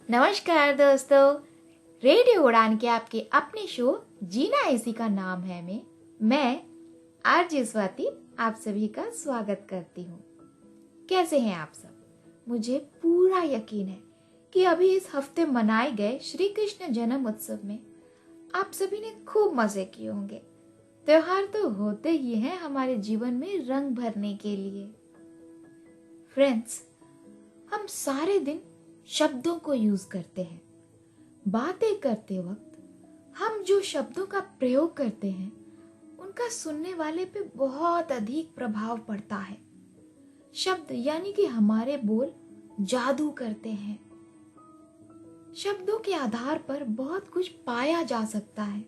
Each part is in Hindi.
नमस्कार दोस्तों, रेडियो उड़ान के आपके अपने शो जीना इसी का नाम है में मैं आरजे स्वाति आप सभी का स्वागत करती हूँ। कैसे हैं आप सब? मुझे पूरा यकीन है कि अभी इस हफ्ते मनाए गए श्री कृष्ण जन्म उत्सव में आप सभी ने खूब मजे किए होंगे। त्योहार तो होते ही हैं हमारे जीवन में रंग भरने के लिए। फ्रेंड्स, हम सारे दिन शब्दों को यूज करते हैं। बातें करते वक्त हम जो शब्दों का प्रयोग करते हैं उनका सुनने वाले पे बहुत अधिक प्रभाव पड़ता है। शब्द यानी कि हमारे बोल जादू करते हैं। शब्दों के आधार पर बहुत कुछ पाया जा सकता है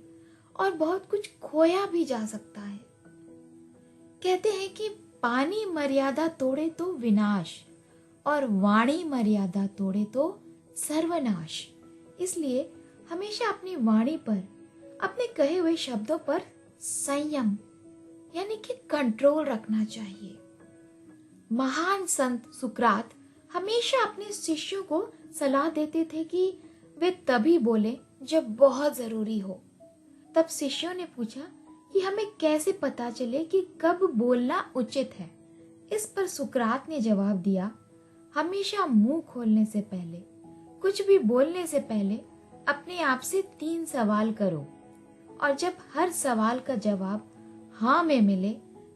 और बहुत कुछ खोया भी जा सकता है। कहते हैं कि पानी मर्यादा तोड़े तो विनाश और वाणी मर्यादा तोड़े तो सर्वनाश। इसलिए हमेशा अपनी वाणी पर, अपने कहे हुए शब्दों पर संयम यानी कि कंट्रोल रखना चाहिए। महान संत सुकरात हमेशा अपने शिष्यों को सलाह देते थे कि वे तभी बोले जब बहुत जरूरी हो। तब शिष्यों ने पूछा कि हमें कैसे पता चले कि कब बोलना उचित है। इस पर सुकरात ने जवाब दिया, हमेशा मुंह खोलने से पहले, कुछ भी बोलने से पहले अपने आप से 3 सवाल करो और जब हर सवाल का जवाब हाँ में मिले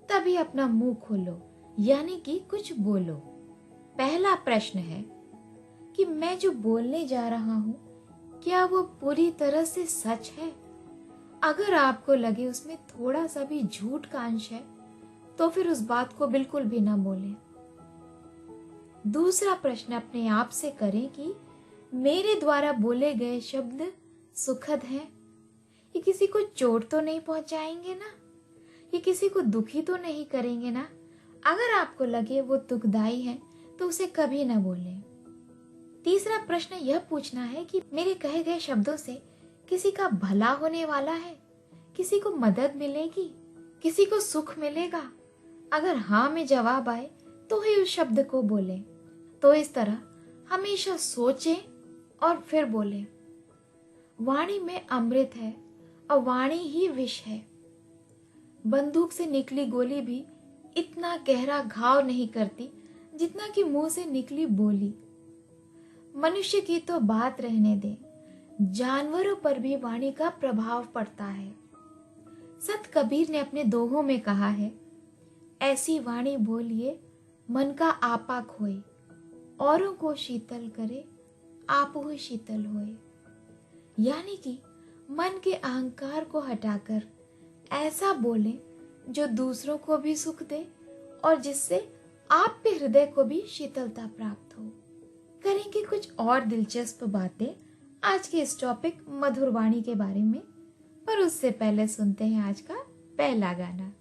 तभी अपना मुंह खोलो यानी कि कुछ बोलो। पहला प्रश्न है कि मैं जो बोलने जा रहा हूँ क्या वो पूरी तरह से सच है? अगर आपको लगे उसमें थोड़ा सा भी झूठ का अंश है तो फिर उस बात को बिल्कुल भी ना बोलें। दूसरा प्रश्न अपने आप से करें कि मेरे द्वारा बोले गए शब्द सुखद हैं? ये किसी को चोट तो नहीं पहुंचाएंगे ना? ये किसी को दुखी तो नहीं करेंगे ना? अगर आपको लगे वो दुखदाई है तो उसे कभी ना बोलें। तीसरा प्रश्न यह पूछना है कि मेरे कहे गए शब्दों से किसी का भला होने वाला है? किसी को मदद मिलेगी? किसी को सुख मिलेगा? अगर हाँ में जवाब आए तो ही उस शब्द को बोलें। तो इस तरह हमेशा सोचें और फिर बोलें। वाणी में अमृत है और वाणी ही विष है। बंदूक से निकली गोली भी इतना गहरा घाव नहीं करती जितना कि मुंह से निकली बोली। मनुष्य की तो बात रहने दें, जानवरों पर भी वाणी का प्रभाव पड़ता है। संत कबीर ने अपने दोहों में कहा है, ऐसी वाणी बोलिए मन का आपा खोए, औरों को शीतल करे आप हो शीतल होए। यानी कि मन के अहंकार को हटाकर ऐसा बोलें जो दूसरों को भी सुख दे और जिससे आप के हृदय को भी शीतलता प्राप्त हो। करेंगे कुछ और दिलचस्प बातें आज के इस टॉपिक मधुर वाणी के बारे में, पर उससे पहले सुनते हैं आज का पहला गाना।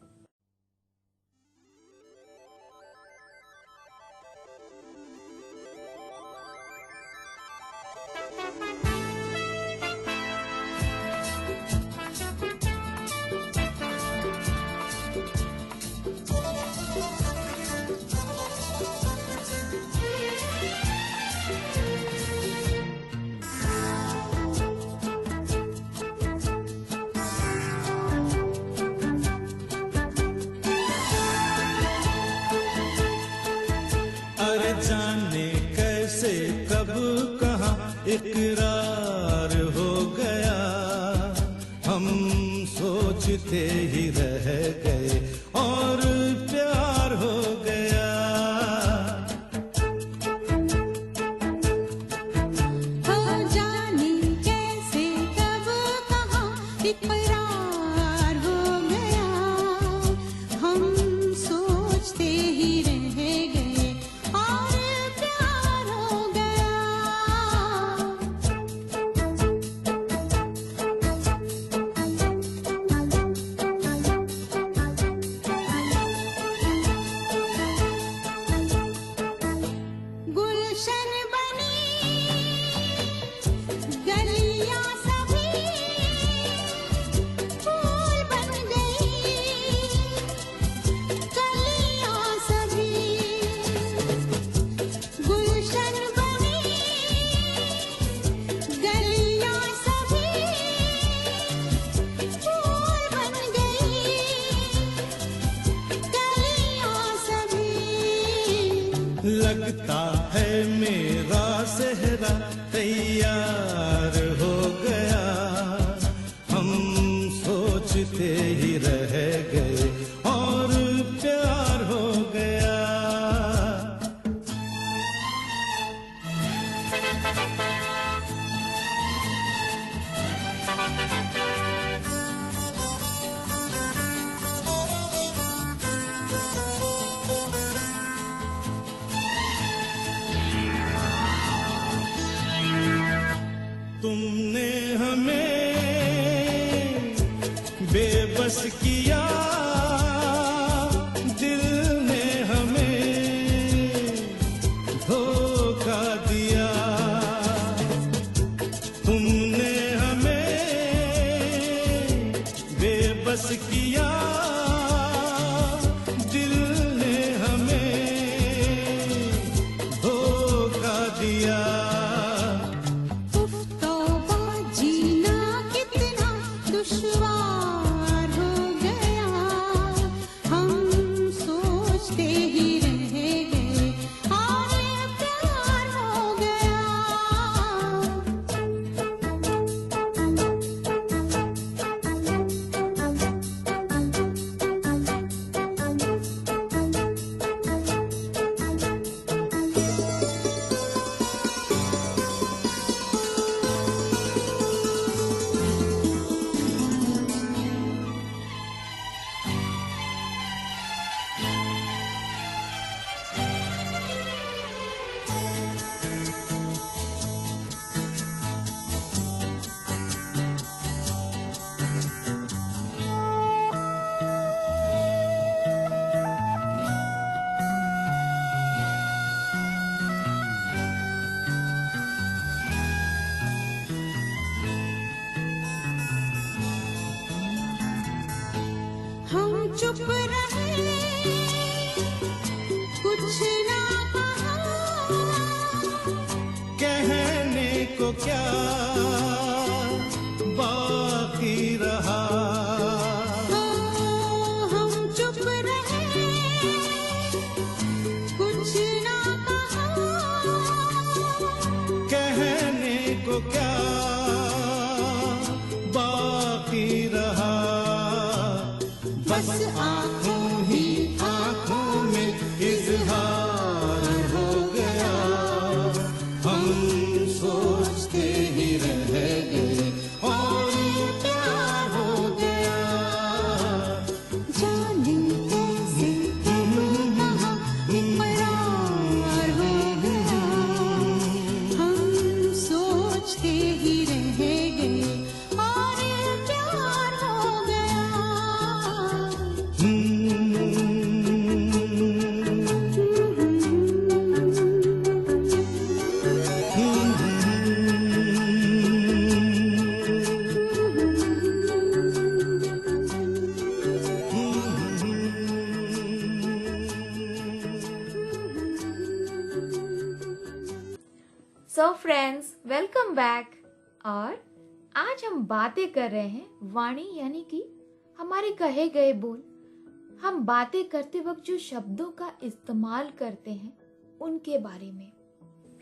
जाने कैसे कब कहाँ इकरार हो गया, हम सोचते ही रह गए और प्यार हो गया। हो जाने कैसे कब कहाँ इकरार हो गया, हम सोचते ही रह गए और प्यार हो गया। लगता है मेरा सेहरा तैयार हो गया, हम सोचते ही रह गए और प्यार हो गया। तुमने हमें बेबस किया, दिल ने हमें धोखा दिया। तुमने हमें बेबस किया, दिल ने हमें धोखा दिया। दुश्वार हो गया, हम सोचते ही रह गए और प्यार हो गया। हम चुप रहे, कुछ ना कहा, कहने को क्या बाकी रहा। हम चुप रहे, कुछ ना कहा, कहने को क्या बाकी रहा। बस आँखों ही आँखों में इजहार हो गया, हम सोचते ही रह गए और प्यार हो गया। जाने कैसे कब कहाँ इकरार हो गया, हम सोचते ही रह गए और प्यार हो गया। So friends, welcome back. और आज हम बातें कर रहे हैं वाणी यानी कि हमारे कहे गए बोल। हम बातें करते वक्त जो शब्दों का इस्तेमाल करते हैं उनके बारे में।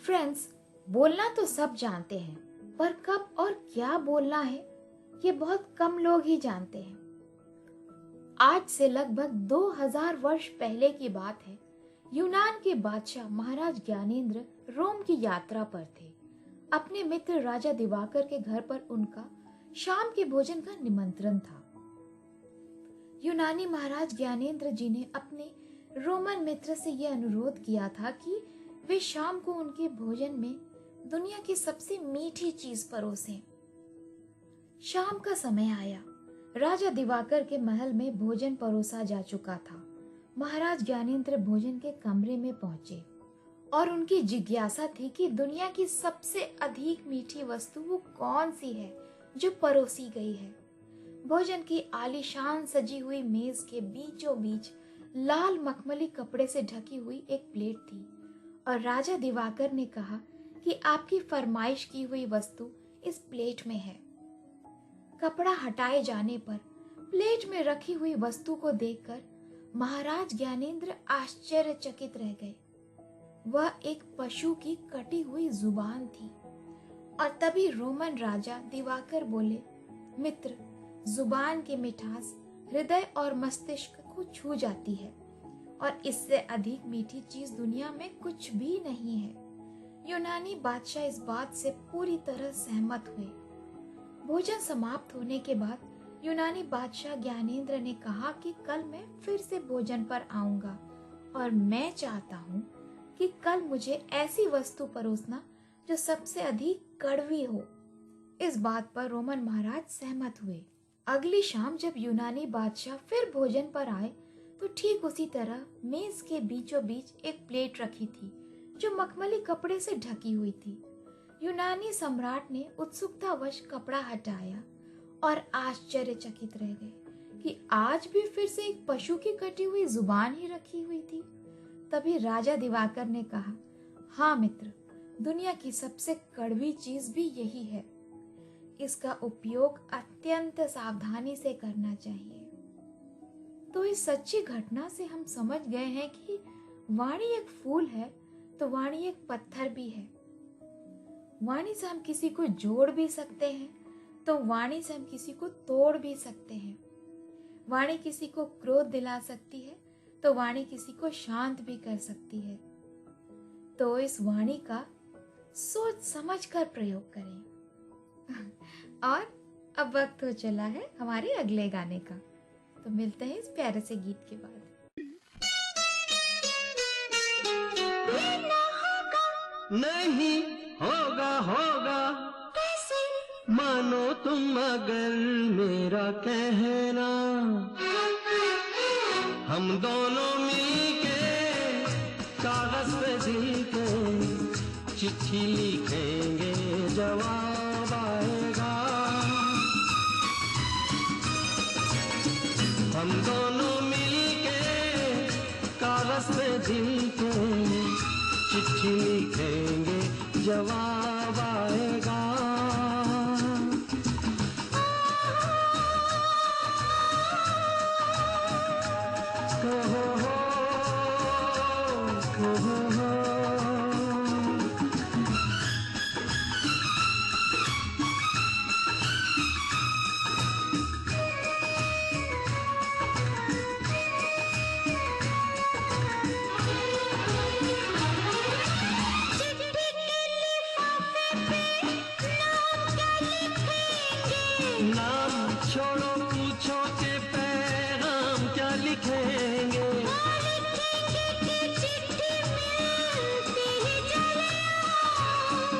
फ्रेंड्स, बोलना तो सब जानते हैं, पर कब और क्या बोलना है ये बहुत कम लोग ही जानते हैं। आज से लगभग 2000 वर्ष पहले की बात है। यूनान के बादशाह महाराज ज्ञानेंद्र रोम की यात्रा पर थे। अपने मित्र राजा दिवाकर के घर पर उनका शाम के भोजन का निमंत्रण था। यूनानी महाराज ज्ञानेंद्र जी ने अपने रोमन मित्र से यह अनुरोध किया था कि वे शाम को उनके भोजन में दुनिया की सबसे मीठी चीज परोसें। शाम का समय आया। राजा दिवाकर के महल में भोजन परोसा जा चुका था। महाराज ज्ञानेंद्र भोजन के कमरे में पहुंचे और उनकी जिज्ञासा थी कि दुनिया की सबसे अधिक मीठी वस्तु वो कौन सी है जो परोसी गई है। भोजन की आलीशान सजी हुई मेज के बीचों बीच लाल मखमली कपड़े से ढकी हुई एक प्लेट थी और राजा दिवाकर ने कहा कि आपकी फरमाइश की हुई वस्तु इस प्लेट में है। कपड़ा हटाए जाने पर प्लेट में रखी हुई वस्तु को देखकर महाराज ज्ञानेंद्र आश्चर्यचकित रह गए। वह एक पशु की कटी हुई जुबान थी। और तभी रोमन राजा दिवाकर बोले, मित्र, जुबान की मिठास हृदय और मस्तिष्क को छू जाती है और इससे अधिक मीठी चीज दुनिया में कुछ भी नहीं है। यूनानी बादशाह इस बात से पूरी तरह सहमत हुए। भोजन समाप्त होने के बाद यूनानी बादशाह ज्ञानेंद्र ने कहा कि कल मैं फिर से भोजन पर आऊंगा और मैं चाहता हूँ कि कल मुझे ऐसी वस्तु परोसना जो सबसे अधिक कड़वी हो। इस बात पर रोमन महाराज सहमत हुए। अगली शाम जब यूनानी बादशाह फिर भोजन पर आए तो ठीक उसी तरह मेज के बीचों बीच एक प्लेट रखी थी जो मखमली कपड़े से ढकी हुई थी। यूनानी सम्राट ने उत्सुकतावश कपड़ा हटाया और आश्चर्यचकित रह गए कि आज भी फिर से एक पशु की कटी हुई जुबान ही रखी हुई थी। तभी राजा दिवाकर ने कहा, हाँ मित्र, दुनिया की सबसे कड़वी चीज भी यही है। इसका उपयोग अत्यंत सावधानी से करना चाहिए। तो इस सच्ची घटना से हम समझ गए हैं कि वाणी एक फूल है तो वाणी एक पत्थर भी है। वाणी से हम किसी को जोड़ भी सकते हैं तो वाणी से हम किसी को तोड़ भी सकते हैं। वाणी किसी को क्रोध दिला सकती है तो वाणी किसी को शांत भी कर सकती है। तो इस वाणी का सोच समझ कर प्रयोग करें। और अब वक्त हो चला है हमारे अगले गाने का, तो मिलते हैं इस प्यारे से गीत के बाद। नहीं होगा होगा कैसे मानो तुम अगर मेरा कहना, हम दोनों मिलके कागज पे दिल के चिट्ठी लिखेंगे, जवाब आएगा। हम दोनों मिलके कागज पे दिल के चिट्ठी लिखेंगे, जवाब आएगा। नाम छोड़ो पूछो के पैगाम क्या लिखेंगे,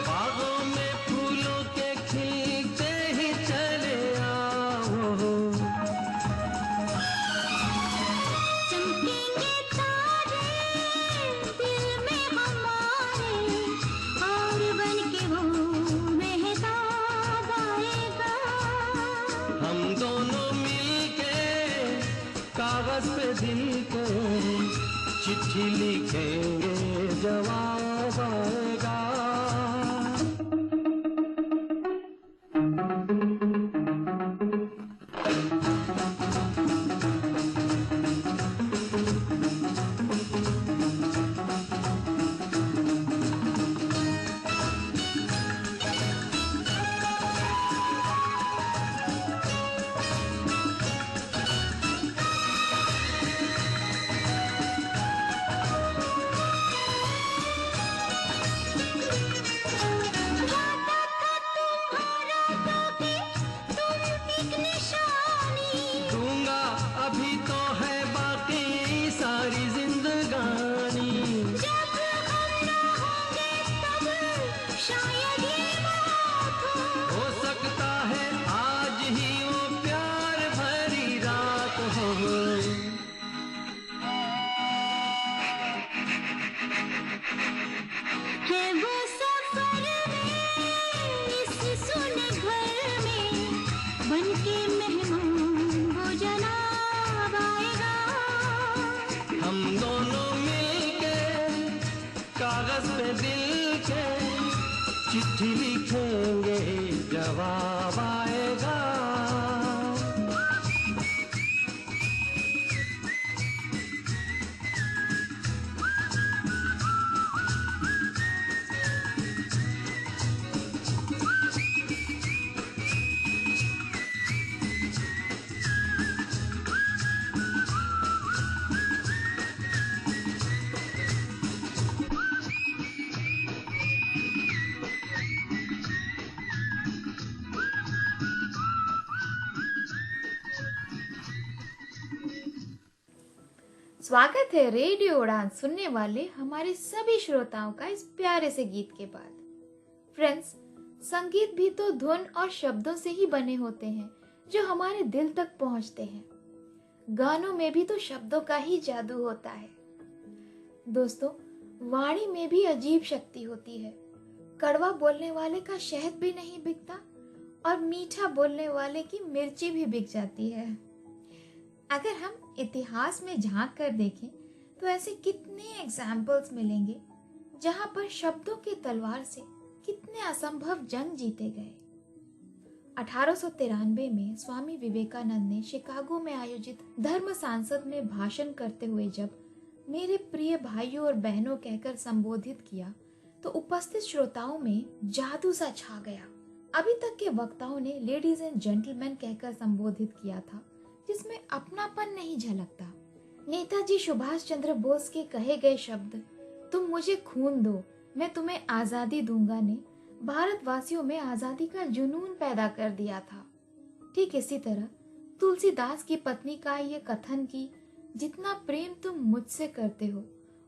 बागों में फूलों के खिलते ही चले आओ। चमकेंगे तारे दिल में हमारे और बनके वो मेहताब आएगा। हम दोनों मिलके कागज पे दिल को चिट्ठी लिखेंगे, जवाब आएगा। दूंगा अभी तो है बाकी सारी जिंदगानी, शायद ये बात हो सकता है आज ही वो प्यार भरी रात हो। है वो सफर में इस सुने घर में बनके मेहमान वो जनाब आएगा। हम दोनों मिलके कागज पे दिल के चिट्ठी लिखेंगे, जवाब आएगा। स्वागत है रेडियो उड़ान सुनने वाले हमारे सभी श्रोताओं का इस प्यारे से गीत के बाद। फ्रेंड्स, संगीत भी तो धुन और शब्दों से ही बने होते हैं जो हमारे दिल तक पहुंचते हैं। गानों में भी तो शब्दों का ही जादू होता है। दोस्तों, वाणी में भी अजीब शक्ति होती है। कड़वा बोलने वाले का शहद भी नहीं बिकता और मीठा बोलने वाले की मिर्ची भी बिक जाती है। अगर हम इतिहास में झांक कर देखें तो ऐसे कितने एग्जाम्पल्स मिलेंगे जहां पर शब्दों की तलवार से कितने असंभव जंग जीते गए। 1893 में स्वामी विवेकानंद ने शिकागो में आयोजित धर्म सांसद में भाषण करते हुए जब मेरे प्रिय भाइयों और बहनों कहकर संबोधित किया तो उपस्थित श्रोताओं में जादू सा छा गया। अभी तक के वक्ताओं ने लेडीज एंड जेंटलमैन कहकर संबोधित किया था, जिसमें अपनापन नहीं झलकता। नेताजी सुभाष चंद्र बोस के कहे गए शब्द तुम मुझे खून दो मैं तुम्हें आजादी दूंगा ने भारतवासियों में आजादी का जुनून पैदा कर दिया था। ठीक इसी तरह तुलसीदास की पत्नी का ये कथन कि जितना प्रेम तुम मुझसे करते हो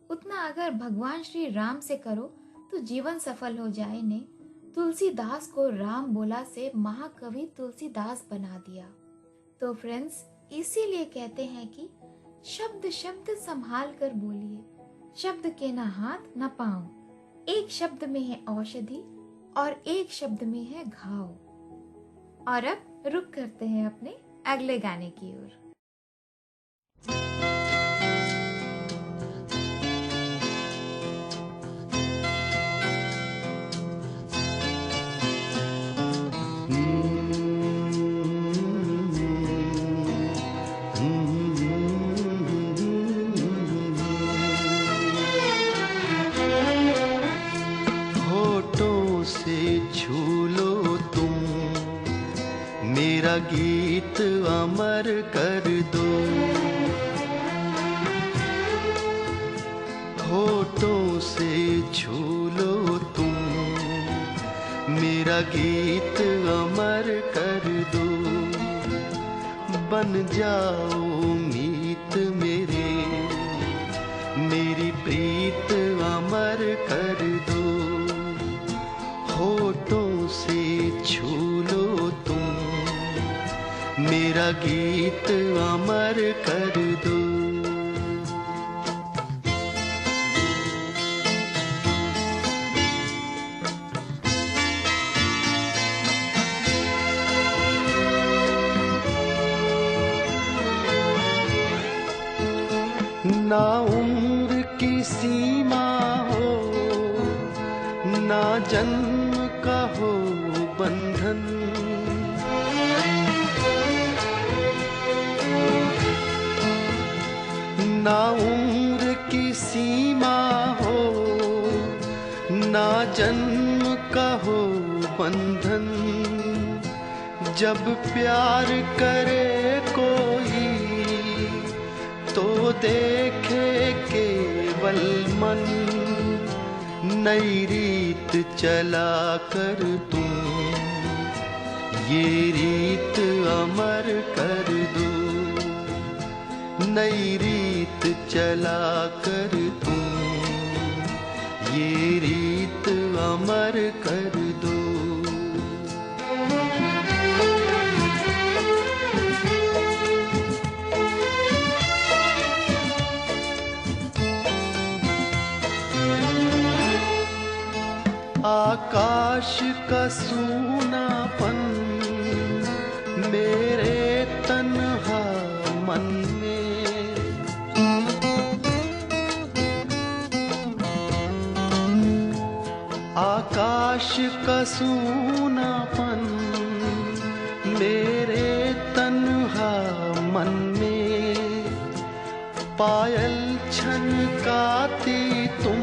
उतना अगर भगवान श्री राम से करो तो जीवन सफल हो जाए ने तुलसीदास को राम बोला से महाकवि तुलसीदास बना दिया। तो फ्रेंड्स, इसीलिए कहते हैं कि शब्द शब्द संभाल कर बोलिए, शब्द के ना हाथ ना पांव। एक शब्द में है औषधि और एक शब्द में है घाव। और अब रुक करते हैं अपने अगले गाने की ओर। गीत अमर कर दो, होठों से छू लो तुम, मेरा गीत अमर कर दो। बन जाओ मीत मेरे, मेरी प्रीत अमर कर दो। होठों से छू लो तुम, मेरा गीत अमर कर दो। ना उम्र की सीमा हो, ना जन्म का हो बंधन, ना उम्र की सीमा हो, ना जन्म का हो बंधन। जब प्यार करे कोई तो देखे केवल मन, नई रीत चला कर तुम, ये रीत अमर कर दो। नई रीत चला कर तुम, ये रीत अमर कर दो। आकाश का सूनापन मेरे तन्हा मन में, आकाश का सूनापन मेरे तन्हा मन में। पायल छनकाती तुम,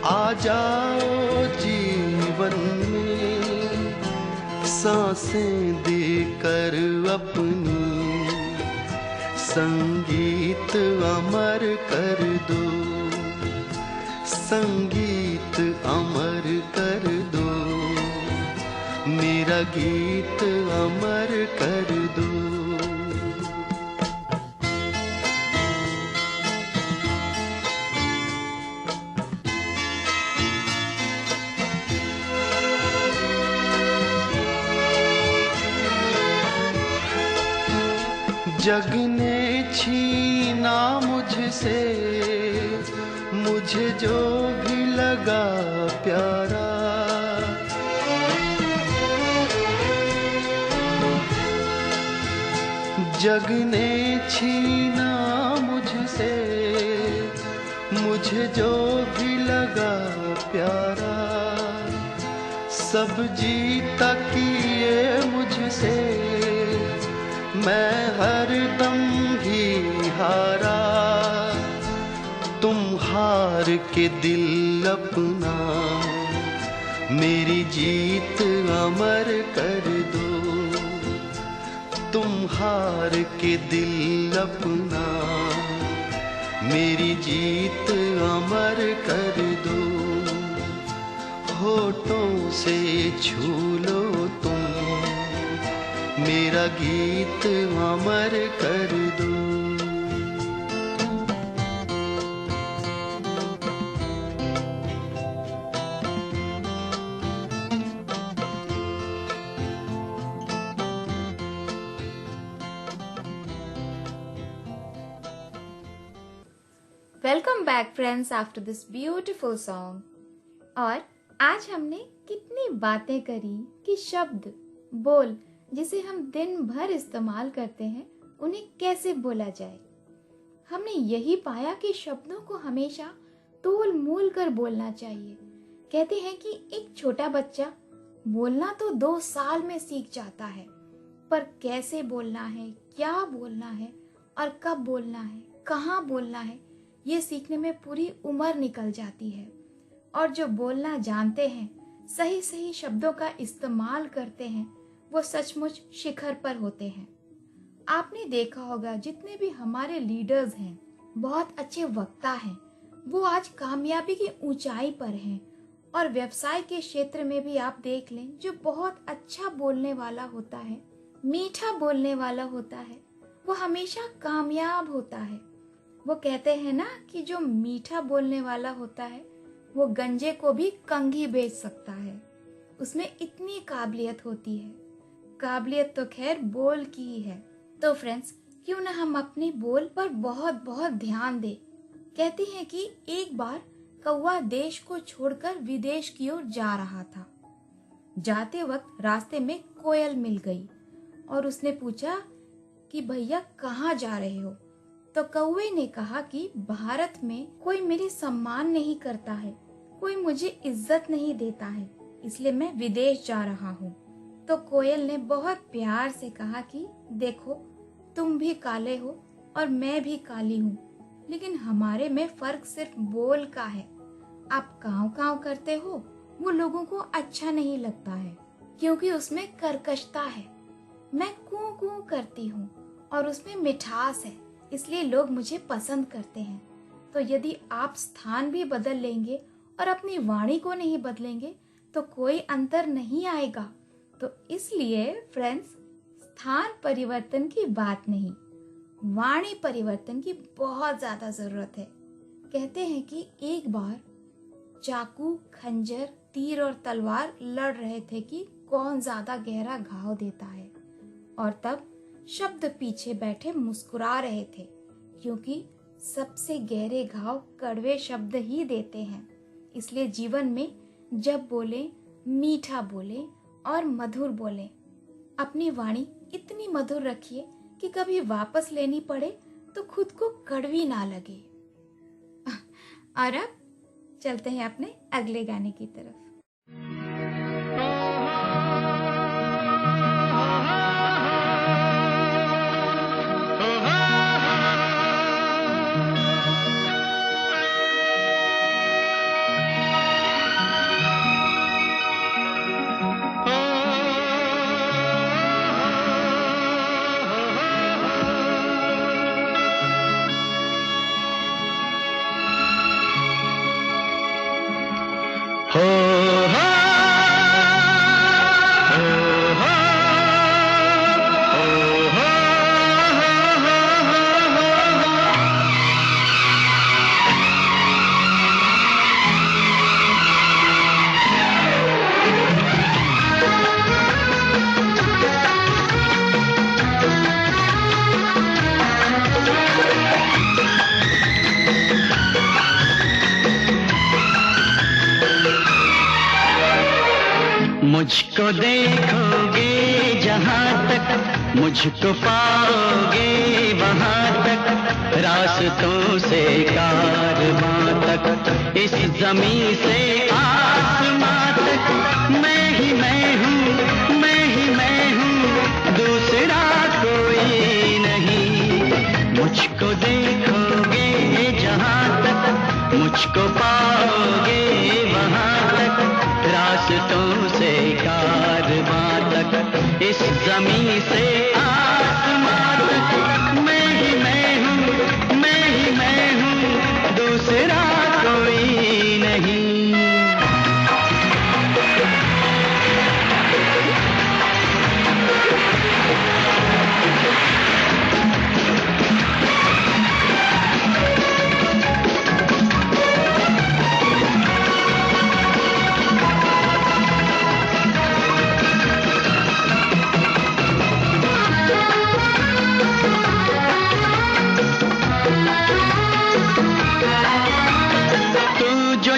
आ जाओ जीवन में, सांसें देकर अपनी, संगीत अमर कर दो। संगीत अमर कर दो, मेरा गीत अमर कर दो। जग ने छीना मुझसे मुझे जो भी लगा प्यारा, जग ने छीना मुझसे मुझे जो भी लगा प्यारा, सब जीता किए मुझसे मैं हरदम ही हारा। तुम हार के दिल अपना मेरी जीत अमर कर दो, तुम हार के दिल अपना मेरी जीत अमर कर दो। होठों से छू लो तुम मेरा गीत अमर कर दो। Welcome back friends after this beautiful song. और आज हमने कितनी बातें करी कि शब्द बोल जिसे हम दिन भर इस्तेमाल करते हैं उन्हें कैसे बोला जाए। हमने यही पाया कि शब्दों को हमेशा तोल मोल कर बोलना चाहिए। कहते हैं कि एक छोटा बच्चा बोलना तो 2 साल में सीख जाता है, पर कैसे बोलना है, क्या बोलना है और कब बोलना है, कहाँ बोलना है, ये सीखने में पूरी उम्र निकल जाती है। और जो बोलना जानते हैं, सही सही शब्दों का इस्तेमाल करते हैं, वो सचमुच शिखर पर होते हैं। आपने देखा होगा जितने भी हमारे लीडर्स हैं, बहुत अच्छे वक्ता हैं, वो आज कामयाबी की ऊंचाई पर हैं। और व्यवसाय के क्षेत्र में भी आप देख लें, जो बहुत अच्छा बोलने वाला होता है, मीठा बोलने वाला होता है, वो हमेशा कामयाब होता है। वो कहते हैं ना कि जो मीठा बोलने वाला होता है वो गंजे को भी कंघी बेच सकता है, उसमें इतनी काबिलियत होती है। काबिलियत तो खैर बोल की ही है। तो फ्रेंड्स, क्यों ना हम अपने बोल पर बहुत बहुत ध्यान दें। कहते हैं कि एक बार कौवा देश को छोड़कर विदेश की ओर जा रहा था। जाते वक्त रास्ते में कोयल मिल गई और उसने पूछा कि भैया कहाँ जा रहे हो। तो कौवे ने कहा कि भारत में कोई मेरी सम्मान नहीं करता है, कोई मुझे इज्जत नहीं देता है, इसलिए मैं विदेश जा रहा हूँ। तो कोयल ने बहुत प्यार से कहा कि देखो, तुम भी काले हो और मैं भी काली हूँ, लेकिन हमारे में फर्क सिर्फ बोल का है। आप काव काव करते हो, वो लोगों को अच्छा नहीं लगता है क्योंकि उसमें कर्कशता है। मैं कू कू करती हूँ और उसमें मिठास है, इसलिए लोग मुझे पसंद करते हैं। तो यदि आप स्थान भी बदल लेंगे और अपनी वाणी को नहीं बदलेंगे तो कोई अंतर नहीं आएगा। तो इसलिए फ्रेंड्स, स्थान परिवर्तन की बात नहीं, वाणी परिवर्तन की बहुत ज्यादा जरूरत है। कहते हैं कि एक बार चाकू, खंजर, तीर और तलवार लड़ रहे थे कि कौन ज्यादा गहरा घाव देता है। और तब शब्द पीछे बैठे मुस्कुरा रहे थे, क्योंकि सबसे गहरे घाव कड़वे शब्द ही देते हैं। इसलिए जीवन में जब बोले, मीठा बोले और मधुर बोले। अपनी वाणी इतनी मधुर रखिए कि कभी वापस लेनी पड़े तो खुद को कड़वी ना लगे। और अब चलते हैं अपने अगले गाने की तरफ। हो मुझको देखोगे जहाँ तक, मुझको पाओगे वहाँ तक, रास्तों से कारवां तक, इस जमीन से आसमां तक, मैं ही मैं हूँ, मैं ही मैं हूँ, दूसरा कोई नहीं। मुझको देखोगे जहाँ तक, मुझको पाओगे वहाँ तक, रास्तों से कारवां तक, इस जमीन से आसमां तक, मैं ही मैं हूँ, मैं ही मैं हूँ, दूसरा कोई नहीं।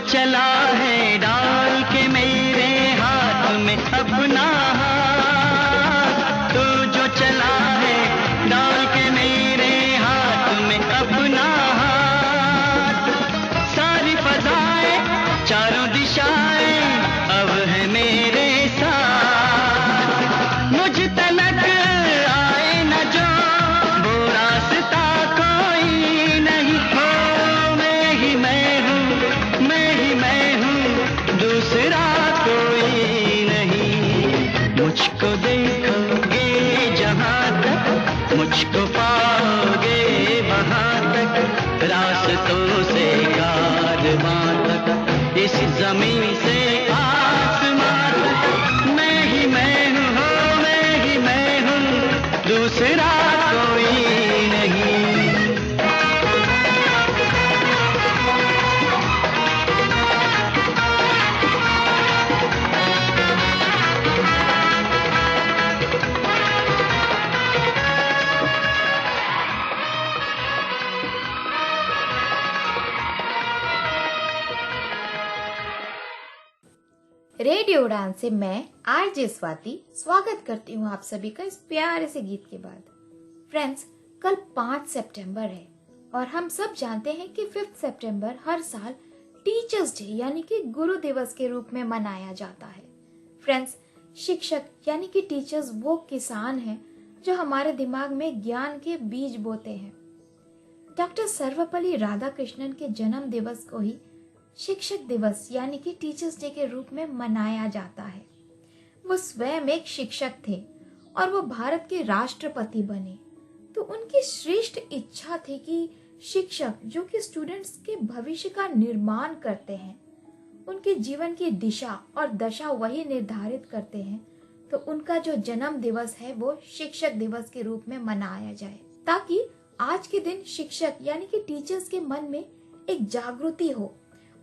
चला है डाल के मेरे हाथ में अपना हाथ, तू जो चला है डाल के मेरे हाथ में अपना हाथ, सारी फजाएं चारों दिशाएं अब है मेरे साथ, मुझ तलक आए न जो वो रास्ता कोई नहीं हो, मैं ही मैं हूँ, मैं ही मैं हूँ, दूसरा कोई नहीं। मुझको देखोगे जहाँ तक, मुझको पाओगे वहाँ तक, रास्तों से कारवां तक, इस जमीन से आसमां तक, मैं ही मैं हूँ, हो मैं ही मैं हूँ, दूसरा कोई नहीं। रेडियो उड़ान से मैं आरजे स्वाति स्वागत करती हूँ आप सभी का इस प्यारे से गीत के बाद। फ्रेंड्स, कल 5 सितंबर है और हम सब जानते हैं कि 5 सितंबर हर साल टीचर्स डे यानी कि गुरु दिवस के रूप में मनाया जाता है। फ्रेंड्स, शिक्षक यानी कि टीचर्स वो किसान हैं जो हमारे दिमाग में ज्ञान के बीज बोते हैं। डॉक्टर सर्वपल्ली राधाकृष्णन के जन्म दिवस को ही शिक्षक दिवस यानी कि टीचर्स डे के रूप में मनाया जाता है। वो स्वयं एक शिक्षक थे और वो भारत के राष्ट्रपति बने, तो उनकी श्रेष्ठ इच्छा थी कि शिक्षक जो कि स्टूडेंट्स के भविष्य का निर्माण करते हैं, उनके जीवन की दिशा और दशा वही निर्धारित करते हैं, तो उनका जो जन्म दिवस है वो शिक्षक दिवस के रूप में मनाया जाए, ताकि आज के दिन शिक्षक यानी कि टीचर्स के मन में एक जागृति हो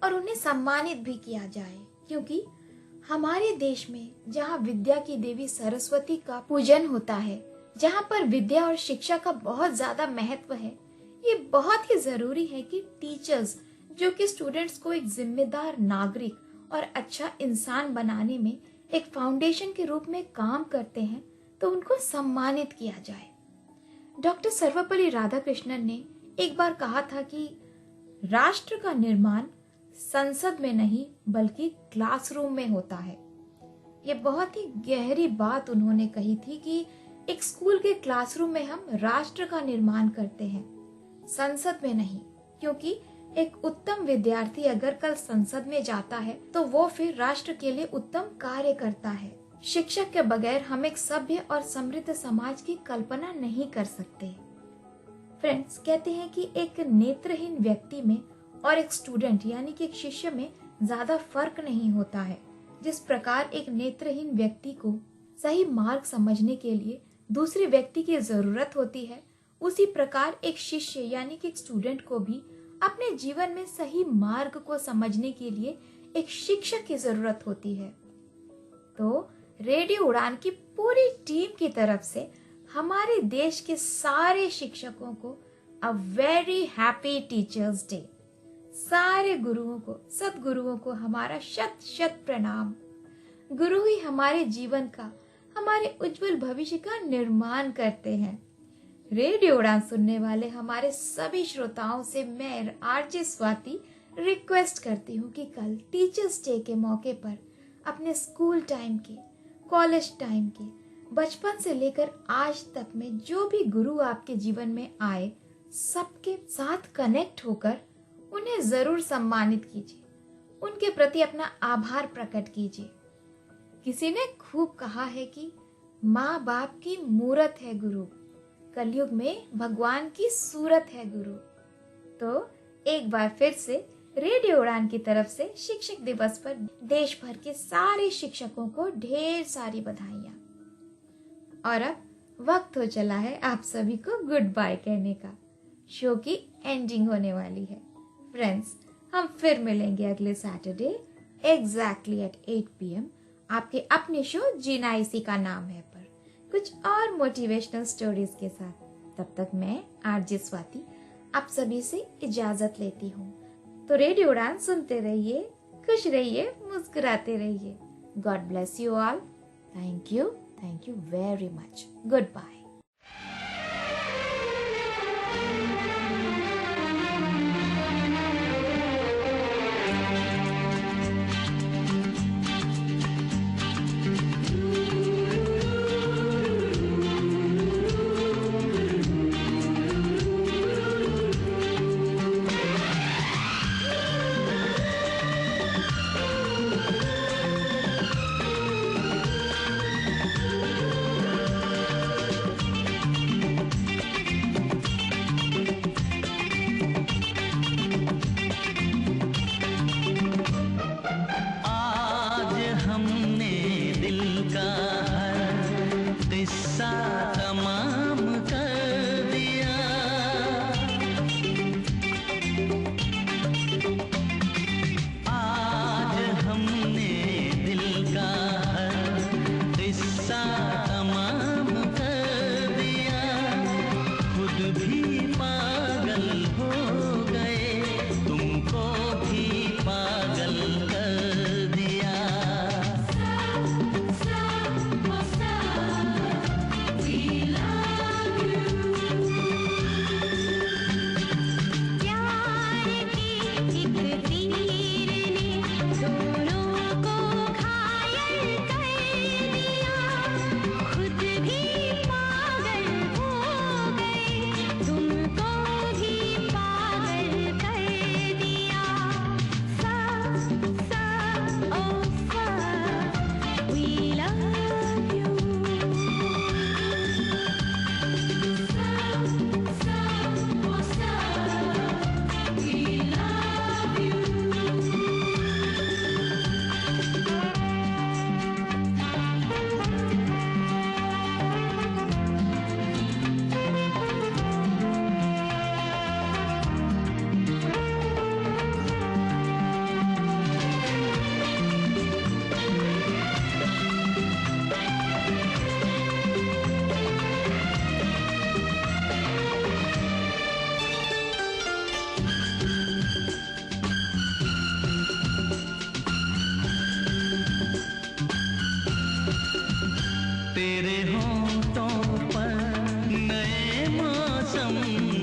और उन्हें सम्मानित भी किया जाए। क्योंकि हमारे देश में जहाँ विद्या की देवी सरस्वती का पूजन होता है, जहाँ पर विद्या और शिक्षा का बहुत ज्यादा महत्व है, ये बहुत ही जरूरी है कि टीचर्स जो कि स्टूडेंट्स को एक जिम्मेदार नागरिक और अच्छा इंसान बनाने में एक फाउंडेशन के रूप में काम करते हैं, तो उनको सम्मानित किया जाए। डॉक्टर सर्वपल्ली राधाकृष्णन ने एक बार कहा था कि राष्ट्र का निर्माण संसद में नहीं बल्कि क्लासरूम में होता है। ये बहुत ही गहरी बात उन्होंने कही थी कि एक स्कूल के क्लासरूम में हम राष्ट्र का निर्माण करते हैं, संसद में नहीं। क्योंकि एक उत्तम विद्यार्थी अगर कल संसद में जाता है तो वो फिर राष्ट्र के लिए उत्तम कार्य करता है। शिक्षक के बगैर हम एक सभ्य और समृद्ध समाज की कल्पना नहीं कर सकते। फ्रेंड्स, कहते हैं कि एक नेत्रहीन व्यक्ति में और एक स्टूडेंट यानी कि एक शिष्य में ज्यादा फर्क नहीं होता है। जिस प्रकार एक नेत्रहीन व्यक्ति को सही मार्ग समझने के लिए दूसरे व्यक्ति की जरूरत होती है, उसी प्रकार एक शिष्य यानी कि एक स्टूडेंट को भी अपने जीवन में सही मार्ग को समझने के लिए एक शिक्षक की जरूरत होती है। तो रेडियो उड़ान की पूरी टीम की तरफ से हमारे देश के सारे शिक्षकों को a very happy teachers day. सारे गुरुओं को, सदगुरुओं को हमारा शत शत प्रणाम। गुरु ही हमारे जीवन का, हमारे उज्जवल भविष्य का निर्माण करते हैं। रेडियो उड़ान सुनने वाले हमारे सभी श्रोताओं से मैं आरजे स्वाति रिक्वेस्ट करती हूँ कि कल टीचर्स डे के मौके पर अपने स्कूल टाइम के, कॉलेज टाइम के, बचपन से लेकर आज तक में जो भी गुरु आपके जीवन में आए, सबके साथ कनेक्ट होकर उन्हें जरूर सम्मानित कीजिए, उनके प्रति अपना आभार प्रकट कीजिए। किसी ने खूब कहा है कि माँ बाप की मूरत है गुरु, कलयुग में भगवान की सूरत है गुरु। तो एक बार फिर से रेडियो उड़ान की तरफ से शिक्षक दिवस पर देश भर के सारे शिक्षकों को ढेर सारी बधाइयाँ। और अब वक्त हो चला है आप सभी को गुड बाय कहने का। शो की एंडिंग होने वाली है। फ्रेंड्स, हम फिर मिलेंगे अगले सैटरडे एग्जैक्टली एट 8 PM आपके अपने शो जीना इसी का नाम है पर कुछ और मोटिवेशनल स्टोरीज के साथ। तब तक मैं आरजे स्वाति आप सभी से इजाजत लेती हूँ। तो रेडियो उड़ान सुनते रहिए, खुश रहिए, मुस्कुराते रहिए। God bless you all. Thank you very much. Goodbye. तेरे होंठों पर नए मौसम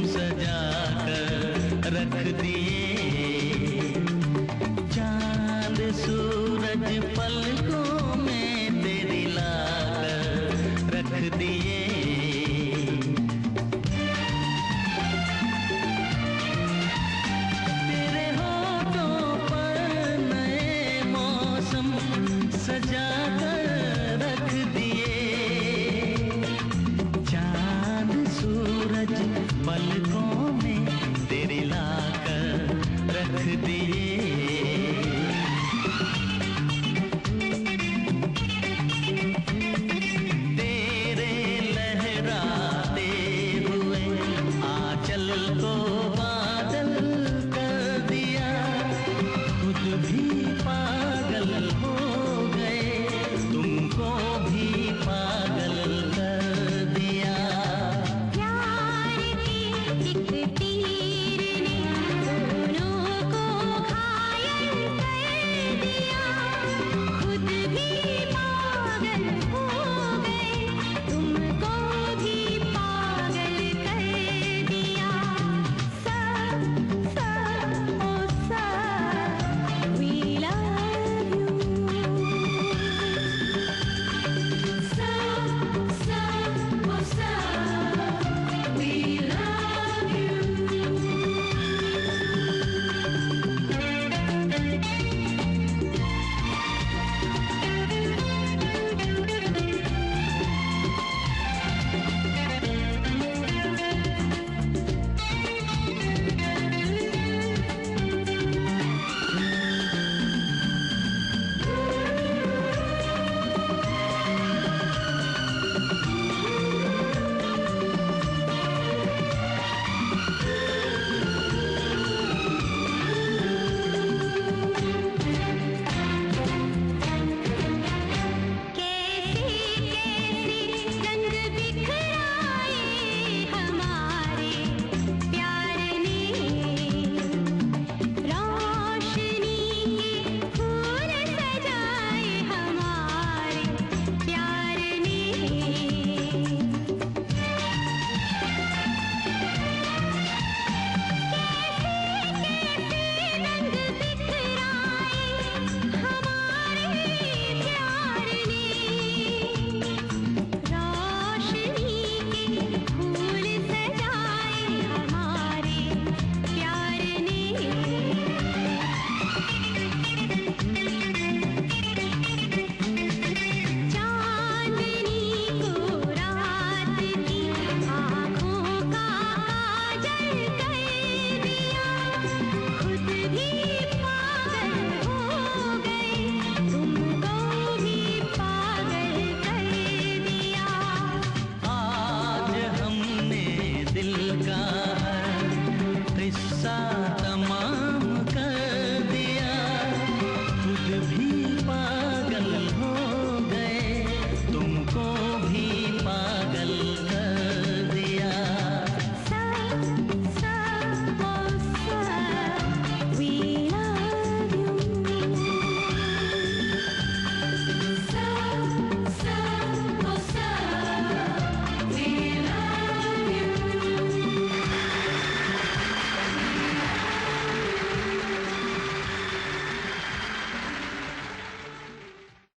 सजा कर रख दिए, चांद सूरज पलकों में तेरी लाकर रख दिए। तेरे होंठों पर नए मौसम सजा कर